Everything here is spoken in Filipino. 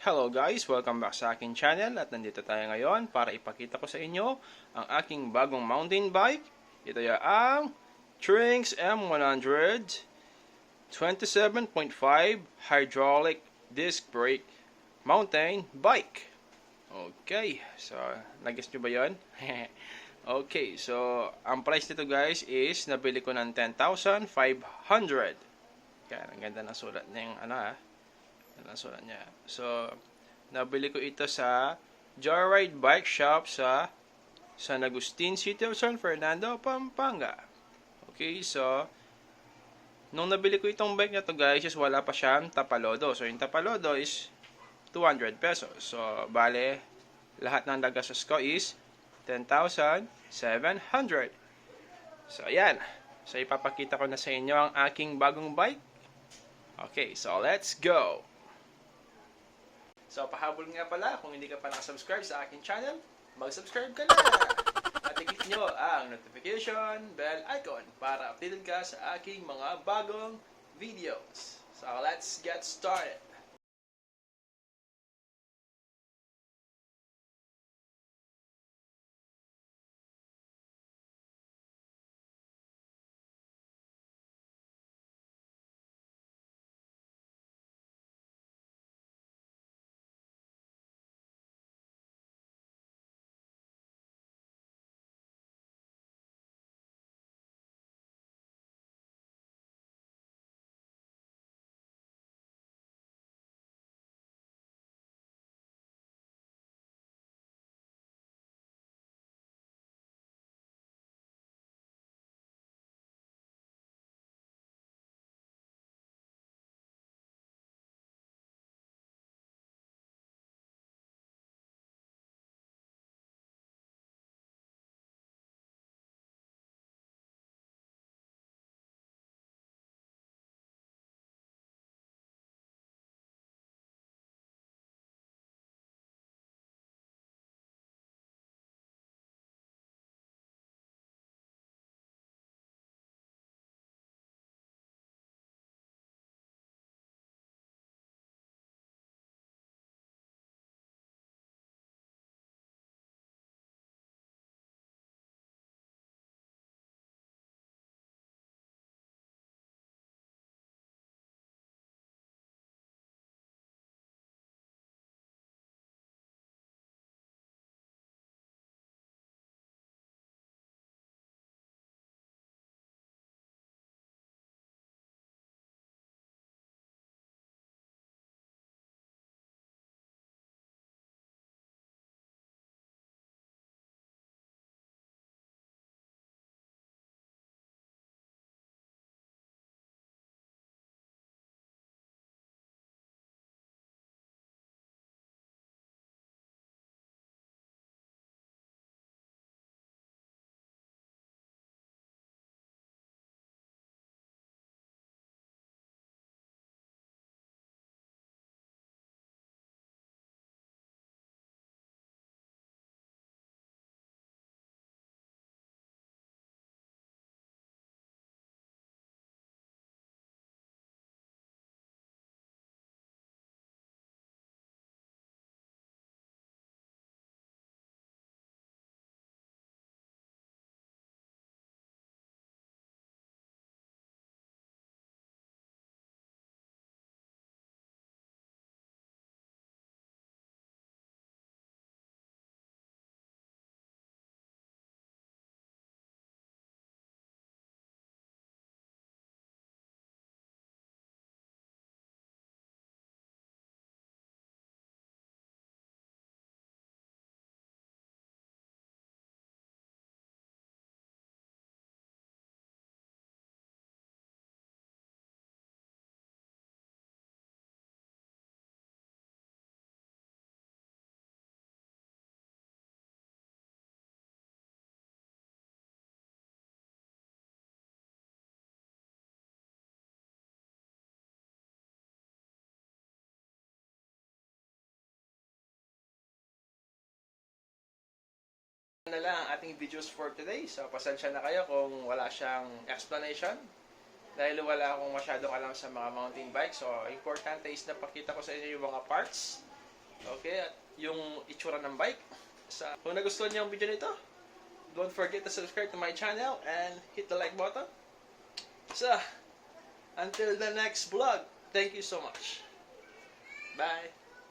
Hello guys! Welcome back sa aking channel at nandito tayo ngayon para ipakita ko sa inyo ang aking bagong mountain bike. Ito ay ang Trinx M100 27.5 hydraulic disc brake mountain bike. Okay, so nag-guess nyo ba yun? Okay, so ang price nito guys is nabili ko ng 10,500. Kaya ang ganda ng sulat niya yung sulat niya. So, nabili ko ito sa Joyride Bike Shop sa San Agustin City of San Fernando, Pampanga. Okay, so nung nabili ko itong bike na to guys, is wala pa siyang tapalodo. So, yung tapalodo is 200 pesos. So, bale, lahat ng nagastos ko is 10,700. So, ayan. So, ipapakita ko na sa inyo ang aking bagong bike. Okay, so let's go! So, pahabol nga pala, kung hindi ka pa nakasubscribe sa aking channel, mag-subscribe ka na! At i-click nyo ang notification bell icon para updated ka sa aking mga bagong videos. So, let's get started! Na lang ang ating videos for today. So, pasensya na kayo kung wala siyang explanation. Dahil wala akong masyadong alam sa mga mountain bike. So, importante is na pakita ko sa inyo yung mga parts Okay, at yung itsura ng bike. Kung nagustuhan niyo ang video nito, don't forget to subscribe to my channel and hit the like button. So, until the next vlog, thank you so much. Bye!